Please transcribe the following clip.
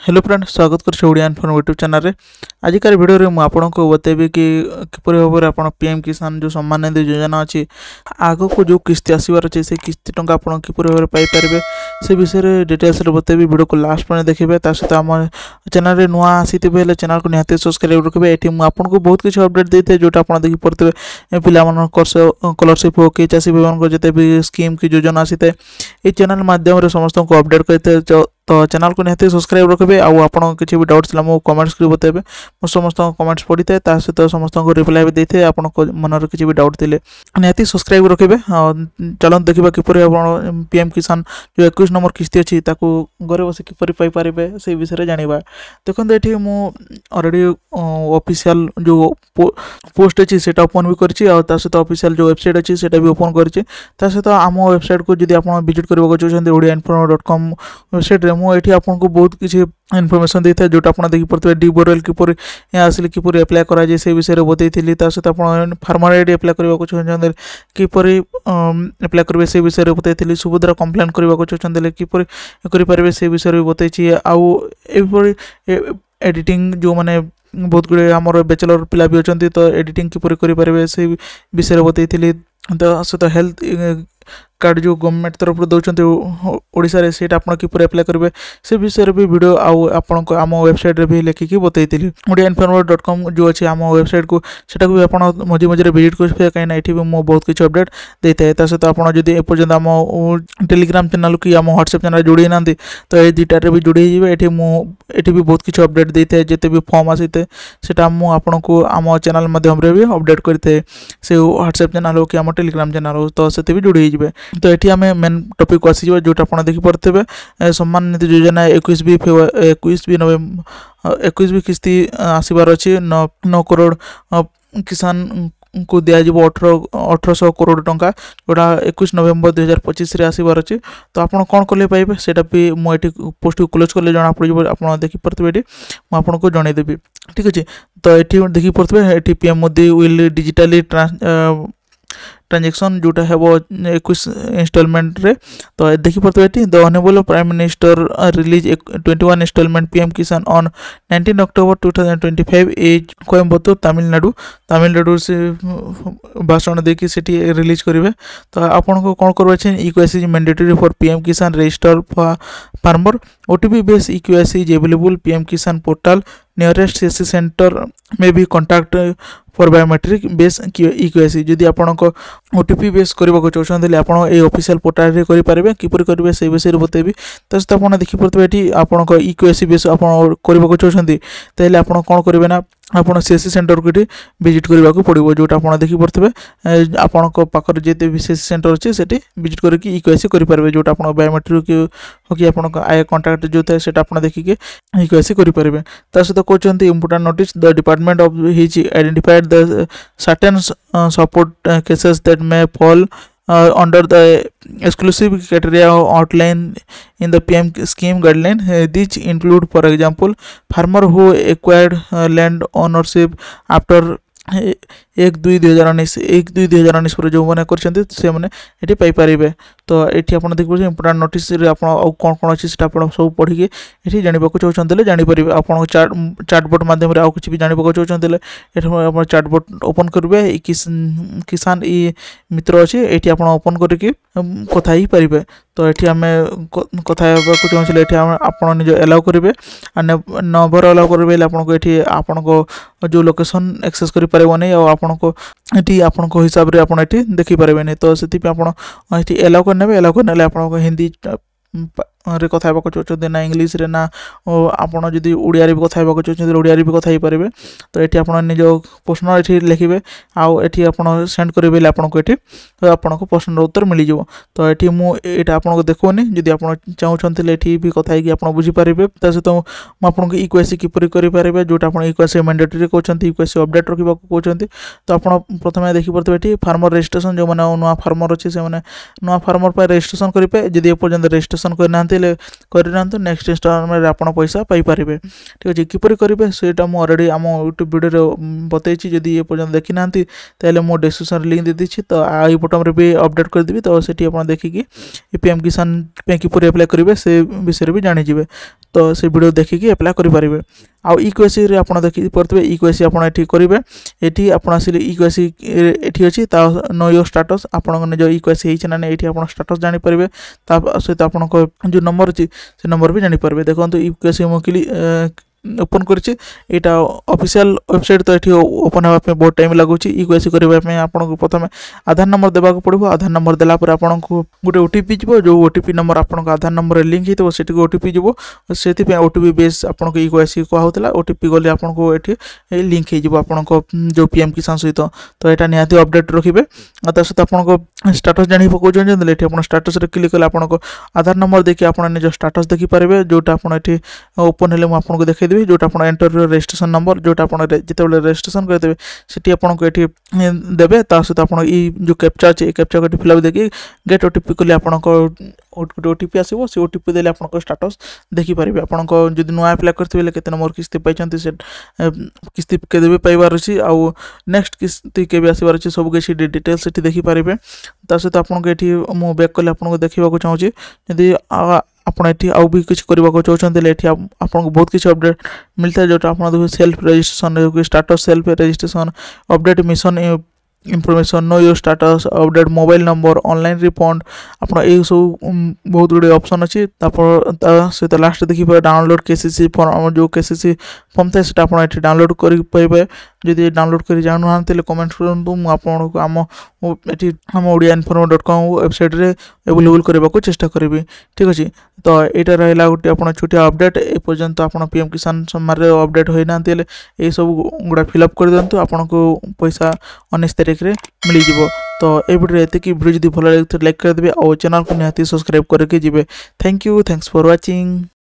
Hello friend स्वागत कर Odia inform YouTube channel रे आजिकार वीडियो रे मु आपनको बतेबी कि किपरि भाव में आपण पीएम किसान जो सम्मान निधि योजना अच्छी आग को जो किस्ती आसबार अच्छे से किस्ती टंका आप किपरि भाव में पाइपर से विषय में डिटेल्स बतेबी वीडियो को लास्ट पर देखिए सहित आम चैनल रे नुआ आसी चैनल को निहाती सब्सक्राइब रखिए ये आपको बहुत किसी अपडेट देते हैं जोटा आप देखी पड़ते पिला स्कॉलरशिप हो कि चाषी भाई जिते भी स्कीम की योजना आसी है ये चैनल माध्यम समस्त को अपडेट करते तो चैनल को निहाती सब्सक्राइब रखिए आउ आप किसी भी डाउट्स मो कमेंट्स कर बताइए मो समस्त कमेंट्स पढ़ी था सहित समस्त को रिप्लाई भी देते आप मन किसी भी डाउट थे निहाती सब्सक्राइब रखिए चलते देखा किपर पीएम किसान जो 21 नंबर किस्ती अच्छी घरे बस किपर पाइपर से विषय जाना देखते ये अलरेडी ऑफिशियल जो पोस्ट अच्छी से ओपन भी कर ऑफिशियल जो वेबसाइट अच्छी से भी ओपन कर सहित आम वेबसाइट को जब आप विजिट करने चाहते OdiaInformer.com वेबसाइट मुझे आपको बहुत किसी इनफॉरमेशन देता है जोटा आप देखी पड़ते डी बोरवेल किपर आसिले किपर एप्लाय कराए से विषय में बतई सहित आप फार्मर आईडी एप्लाय करने चाहते किपर एप्लाय करेंगे से विषय में बतई सुभद्रा कंप्लेन करने को चाहते किपर करेंगे से विषय में बतई आउ एडिटिंग जो मैंने बहुत गुड़े आमर बैचलर पिला भी अच्छा तो एडिटिंग किपर करेंगे से विषय में बतई तो सहित हेल्थ कार्ड जो गवर्नमेंट तरफ दौरान ओडिशा रे सेट आपन किपर एप्लाय करेंगे से विषय भी वीडियो आपन को आम वेबसाइट रे भी लिखिकी बतई OdiaInformer.com जो अच्छे आम वेबसाइट को सेटा भी आप मझे मझे विजिट करेंगे कहीं ये भी मो बहुत किसी अपडेट देता है सहित आप एपर्तंत आम टेलीग्राम चैनल कि आम व्हाट्सएप चैनल जोड़ी ना तो ये दुटारे भी जोड़ी ये भी बहुत किसी अपडेट देता है जिते भी फॉर्म आसी है आपन को आम चैनल माध्यम भी अपडेट करते से व्हाट्सएप चैनल हो कि आम टेलीग्राम चैनल हो तो से भी जोड़ी तो ये आम मेन टॉपिक को आसी जो आप देखी पड़ते सम्मान निधि योजना 21 भी किस्ती आसबार अच्छी 9 करोड़ किसान को दिज्व 1800 करोड़ टंका जोटा 21 नवेम्बर 2025 आसबार अच्छी तो आप कौन कले पाइबे सेटा भी मुझे पोस्ट को क्लोज कले जना पड़ आप देखी पड़ते ये मुझे जनईदेवी ठीक अच्छे तो ये देखी पड़ते ये PM Modi will digitally transaction जोटा है वो 21 इंस्टॉलमेंट रे तो देखी पड़ते ये the honourable prime minister release 21 installment PM Kisan on 19 October 2025 as Coimbatore Tamil Nadu से भाषण देकी सेठी रिलीज करेंगे तो आपन को कौन करवा eKYC mandatory for PM Kisan register farmer OTP base eKYC is available PM Kisan portal nearest CSC centre में भी contact for biometric base eKYC जदि आपण ओटीपी बेस करने चाहते आप ऑफिशियल पोर्टल करेंगे किपर करेंगे से विषय में बतेबी तो सहित आप देखी पड़ते ये आप इक्वेसी बेस आप करने चाहते तेल आप कौन करेंगे ना आपन सीएससी सेंटर को विजिट करने को पड़ो जोटा आप देखी पड़ते आपण पाखर जिते भी सीएससी सेंटर अच्छे से विजिट करके इक्वेसी करेंगे जोटा आप बायोमेट्रिक हो कि आप आय कॉन्टैक्ट जो है आप देखिए इक्वेसी करेंगे सहित कहते important notice the department of his identified the certain support cases that may fall under the exclusive criteria outlined in the PM scheme guideline. These include, for example, farmer who acquired land ownership after 1/2/2019 पर जो मैंने कर Piper तो ये आप देखिए important notice कौन कौन अच्छी से सब पढ़ी ये जानवा चाहते जापर आप चार्टबोर्ड मध्यम आउ कि भी जानवा चाहते ये चार्टबोर्ड ओपन करेंगे किसान ई मित्र अच्छी ये आप ओपन करके कथा ही पारे तो ये आम कथा चाहूँ ये आप निज एलाउ करेंगे नंबर एलाउ करेंगे आपको आपन जो लोकेशन एक्सेस कर पारे आपन को ये आपन हिसाब से आप देखी पारे तो से आप एलाउ करने आप हिंदी रे कथा चाहते ना इंग्लीश रे ना आपड़ जदि ओडिया भी कथा चाहते ओडिया भी कथा ही पारे तो ये आप निज पर्सनल ये लिखे आउ ये आप सेंड करेंगे आपको ये आपको प्रश्न उत्तर मिल जाव तो ये मुझे आपको देखोनी जदि आप चाहते ये भी कथा आप बुझीपारे तो सहित मुझे इक्वेसी किपर करेंगे जोटा आप इक्वेसी मैंडेटरी कहते इक्वेसी अपडेट रखा कहते तो आप प्रथम देखी पड़ते ये फार्मर रजिस्ट्रेशन जो मैंने नुआ फार्मर अच्छे से नुआ फार्मर पर रजिस्ट्रेशन करेंगे जदि एपर्तंत रजिस्ट्रेशन करना हेले करना नेक्स्ट इंस्टॉलमेंट आपन पैसा पाई पारिबे ठीक अछि किपरि करिवे सेटा मो ऑलरेडी आम यूट्यूब वीडियो रे बतैछि जदि ये पर्यंत देखि नांती ताले मो डिस्क्रिप्शन लिंक दे दिछि तो आई बटन रे भी अपडेट कर देबी तो सेठी आपन देखि कि पीएम किसान पे किपरि अप्लाई करिवे से विषय भी जानि जिवे तो से वीडियो देखि कि अप्लाई करि पारिबे आ इक्वेसी रे आपन देखि परतबे इक्वेसी आपन एठी करिवे एठी आपन आसिले इक्वेसी एठी अछि ता नो योर स्टेटस आपन जो इक्वेसी हेछि ना एठी आपन स्टेटस जानि परिबे ता सहित आपन को जो नंबर अछि से नंबर भी जानि परिबे देखंतु इक्वेसी मोकिली ओपन करछि एटा ऑफिशियल वेबसाइट तो एठी ओपन होबा पे बहुत टाइम लागुछि इक्वेसी करबा पे आपन को प्रथम आधार नंबर देबा को पड़िबो आधार नंबर देला पर आपन को गुटे ओटीपी जिवो जो ओटीपी नंबर आपन को आधार नंबर लिंक हितो सेठी को ओटीपी जिवो सेठी पे ओटीपी बेस आपन को इक्वेसी को होतला ओटीपी गले आपन को एठी लिंक हे जिवो आपन को जो पीएम किसान सहित तो एटा निहाती अपडेट रखिबे त सहित आपन को स्टेटस जानि पको जन एठी आपन स्टेटस रे क्लिक करले आपन को आधार नंबर देखि आपन निज स्टेटस देखि पारिबे जोटा आपन एठी ओपन हेले म आपन को देखाइ देबी जोटा आपन एंटर रजिस्ट्रेशन नंबर जोटा आपन जेतेबेले रजिस्ट्रेशन करदेबे सेठी आपन को एठी देबे ता सहित आपन ई जो कैप्चा अछि कैप्चा को फिलअप देखि गेट ओटीपी कले आपन को ओटीपी आसीबो से ओटीपी देले आपन को स्टेटस देखि पारिबे आपन को जदि नुआ अप्लाई करथिबे केते नंबर किस्ती पाइचंती से किस्ती के देबे पाइबार अछि आ नेक्स्ट किस्ती के भी आसीबार अछि सब किछि डिटेल्स सेठी देखि पारिबे ता सहित आपन को एठी मो बैक कले आपन को देखिबा को चाहूची यदि आपण एठी आउ भी कुछ करबा को चाहछन एठी आपन को बहुत किछ अपडेट मिलता है जोटा आपन देखो self registration status self registration update mission information know your status update mobile number online refund आपन ए सब बहुत गुडे ऑप्शन अछि तापर से तो लास्ट देखि पर डाउनलोड केसीसी फॉर्म जो केसीसी फॉर्म था सेटा आपन एठी डाउनलोड करि पाइबे जदि डाउनलोड करि जानु हां तेले कमेंट करंतु मु आपन को आम एठी हम odiainformer.com वेबसाइट रे अवेलेबल करबा को चेष्टा करबी ठीक अछि तो एटा रहला गुटे आपन छोटिया अपडेट ए पर्यंत आपन पीएम किसान सम्मान रे अपडेट होई ना तेले ए सब गुडा फिलअप कर दंतु आपन को पैसा 19 तारिख रे मिली जिवो तो ए वीडियो एते की वीडियो जदि भलो लागे तो लाइक कर देबे और चैनल को निहाती सब्सक्राइब करके जिवे thank you thanks for watching.